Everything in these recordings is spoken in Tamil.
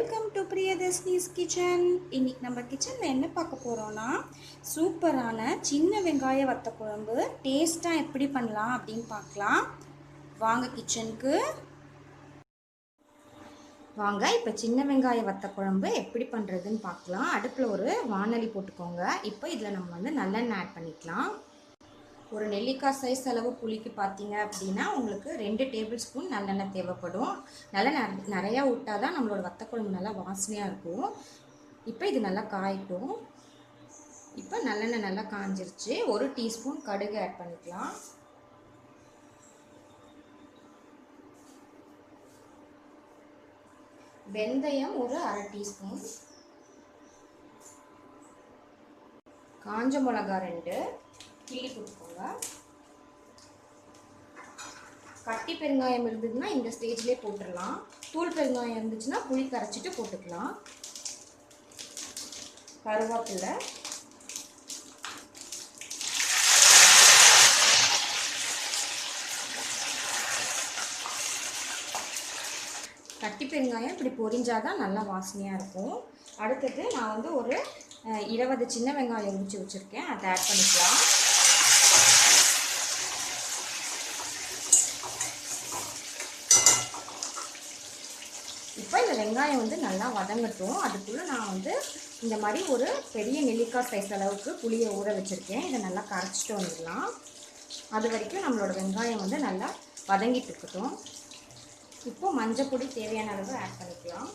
Welcome to Priyadarshini's kitchen. இன்னைக்கு நம்ம கிச்சனில் என்ன பார்க்க போகிறோன்னா சூப்பரான சின்ன வெங்காய வத்த குழம்பு டேஸ்ட்டாக எப்படி பண்ணலாம் அப்படின்னு பார்க்கலாம். வாங்க கிச்சனுக்கு வாங்க. இப்போ சின்ன வெங்காய வத்த குழம்பு எப்படி பண்ணுறதுன்னு பார்க்கலாம். அடுப்பில் ஒரு வானொலி போட்டுக்கோங்க. இப்போ இதில் நம்ம வந்து நல்லெண்ணெய் ஆட் பண்ணிக்கலாம். ஒரு நெல்லிக்காய் சைஸ் அளவு புளிக்கு பார்த்தீங்க அப்படின்னா உங்களுக்கு 2 டேபிள் ஸ்பூன் நல்லெண்ணெய் தேவைப்படும். நல்லெண்ணெய் நிறையா விட்டால் தான் நம்மளோட வத்தக்குழம்பு நல்லா வாசனையாக இருக்கும். இப்போ இது நல்லா காயட்டும். இப்போ நல்லெண்ணெய் நல்லா காஞ்சிருச்சு. 1 டீஸ்பூன் கடுகு ஆட் பண்ணிக்கலாம். வெந்தயம் ஒரு 1/2 டீஸ்பூன். காஞ்ச மிளகா 2 கிள்ளி போட்டுக்கோங்க. கட்டி பெருங்காயம் இருந்ததுன்னா இந்த ஸ்டேஜ்லேயே போட்டுடலாம். தூள் பெருங்காயம் இருந்துச்சுன்னா புளி கரைச்சிட்டு போட்டுக்கலாம். கருவேப்பிலை, கட்டி பெருங்காயம் இப்படி பொரிஞ்சாதான் நல்லா வாசனையாக இருக்கும். அடுத்தது நான் வந்து ஒரு 20 சின்ன வெங்காயம் உரிச்சு வச்சுருக்கேன், அதை ஆட் பண்ணிக்கலாம். இப்போ இந்த வெங்காயம் வந்து நல்லா வதங்கட்டும். அதுக்குள்ளே நான் வந்து இந்த மாதிரி ஒரு பெரிய நெல்லிக்காய் சைஸ் அளவுக்கு புளியை ஊற வச்சுருக்கேன். இதை நல்லா கரைச்சிட்டு வந்துடலாம். அது வரைக்கும் நம்மளோட வெங்காயம் வந்து நல்லா வதங்கிட்டு இருக்கட்டும். இப்போது மஞ்சள் பொடி தேவையான அளவு ஆட் பண்ணிக்கலாம்.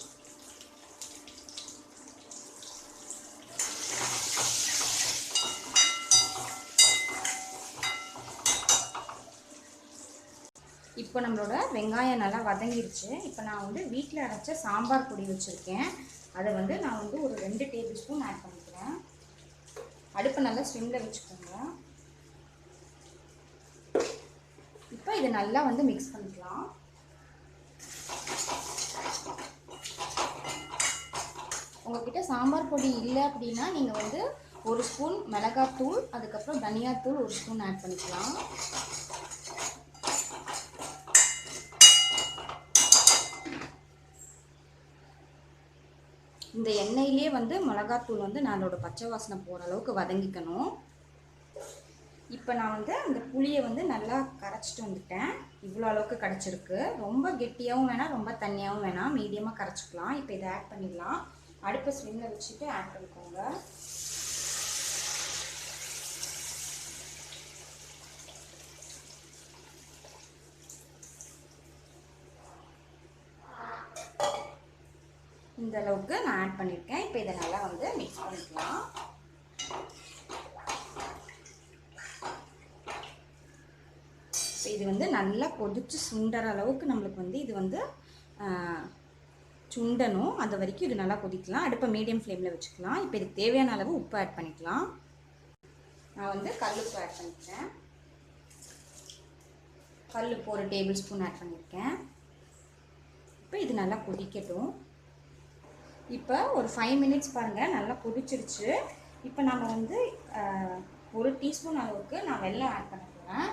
இப்போ நம்மளோட வெங்காயம் நல்லா வதங்கிருச்சு. இப்போ நான் வந்து வீட்டில் அரைச்ச சாம்பார் பொடி வச்சுருக்கேன். அதை வந்து நான் வந்து ஒரு 2 டேபிள் ஸ்பூன் ஆட் பண்ணிக்கிறேன். அடுப்பை நல்லா ஸ்லிம்மில் வச்சுக்கோங்க. இப்போ இதை நல்லா வந்து மிக்ஸ் பண்ணிக்கலாம். உங்கள்கிட்ட சாம்பார் பொடி இல்லை அப்படின்னா நீங்கள் வந்து 1 ஸ்பூன் மிளகாத்தூள், அதுக்கப்புறம் தனியாத்தூள் 1 ஸ்பூன் ஆட் பண்ணிக்கலாம். இந்த எண்ணெயிலே வந்து மிளகாத்தூள் வந்து அதோட பச்சை வாசனை போகிற அளவுக்கு வதங்கிக்கணும். இப்போ நான் வந்து அந்த புளியை வந்து நல்லா கரைச்சிட்டு வந்துட்டேன். இவ்வளோ அளவுக்கு கரைச்சிருக்கு. ரொம்ப கெட்டியாகவும் வேணாம், ரொம்ப தண்ணியாகவும் வேணாம், மீடியமாக கரைச்சிக்கலாம். இப்போ இதை ஆட் பண்ணிடலாம். அடுப்பை ஸ்லிம்மில் வச்சுட்டு ஆட் பண்ணிக்கோங்க. இந்த அளவுக்கு நான் ஆட் பண்ணியிருக்கேன். இப்போ இதை நல்லா வந்து மிக்ஸ் பண்ணிக்கலாம். இப்போ இது வந்து நல்லா கொதிச்சு சுண்டற அளவுக்கு நம்மளுக்கு வந்து இது வந்து சுண்டணும். அது வரைக்கும் இது நல்லா கொதிக்கலாம். அடுப்பை மீடியம் ஃப்ளேமில் வச்சுக்கலாம். இப்போ இதுக்கு தேவையான அளவு உப்பு ஆட் பண்ணிக்கலாம். நான் வந்து கல்லுப்பு ஆட் பண்ணிக்கிறேன். கல்லுப்பு 1 டேபிள் ஸ்பூன் ஆட் பண்ணியிருக்கேன். இப்போ இது நல்லா கொதிக்கட்டும். இப்போ ஒரு 5 மினிட்ஸ் பாருங்கள், நல்லா கொதிச்சிருச்சு. இப்போ நம்ம வந்து 1 டீஸ்பூன் அளவுக்கு நான் வெல்லம் ஆட் பண்ண போகிறேன்.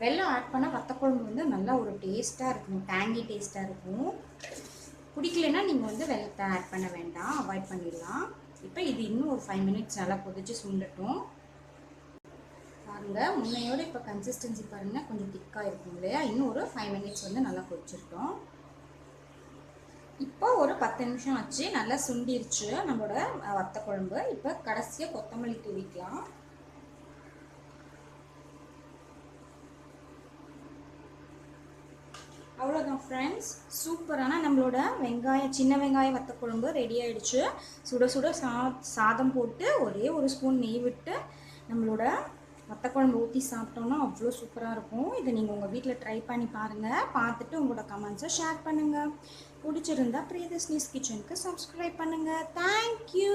வெல்லம் ஆட் பண்ணால் வத்தக்குழம்பு வந்து நல்லா ஒரு டேஸ்ட்டாக இருக்கும், டேங்கி டேஸ்ட்டாக இருக்கும். பிடிக்கலைன்னா நீங்கள் வந்து வெல்லத்தை ஆட் பண்ண வேண்டாம், அவாய்ட் பண்ணிடலாம். இப்போ இது இன்னும் ஒரு 5 மினிட்ஸ் நல்லா கொதிச்சு சுண்டட்டும். பாருங்கள், முன்னையோடு இப்போ கன்சிஸ்டன்சி பாருங்கள் கொஞ்சம் திக்காக இருக்கும் இல்லையா. இன்னும் ஒரு 5 மினிட்ஸ் வந்து நல்லா கொதிச்சிருட்டோம். இப்போ ஒரு 10 நிமிஷம் ஆச்சு, நல்லா சுண்டிருச்சு நம்மளோட வத்த குழம்பு. இப்போ கடைசியாக கொத்தமல்லி தூவிக்கலாம். அவ்வளோதான் ஃப்ரெண்ட்ஸ், சூப்பரான நம்மளோட சின்ன வெங்காய வத்த குழம்பு ரெடி ஆகிடுச்சு. சுட சுட சாதம் போட்டு ஒரே 1 ஸ்பூன் நெய் விட்டு நம்மளோட வத்தக்குழம்பு ஊற்றி சாப்பிட்டோன்னா அவ்வளோ சூப்பராக இருக்கும். இதை நீங்கள் உங்கள் வீட்டில் ட்ரை பண்ணி பாருங்கள். பார்த்துட்டு உங்களோட கமெண்ட்ஸை ஷேர் பண்ணுங்கள். பிடிச்சிருந்தா பிரியதர்ஷினிஸ் கிச்சனுக்கு சப்ஸ்கிரைப் பண்ணுங்கள். தேங்க்யூ.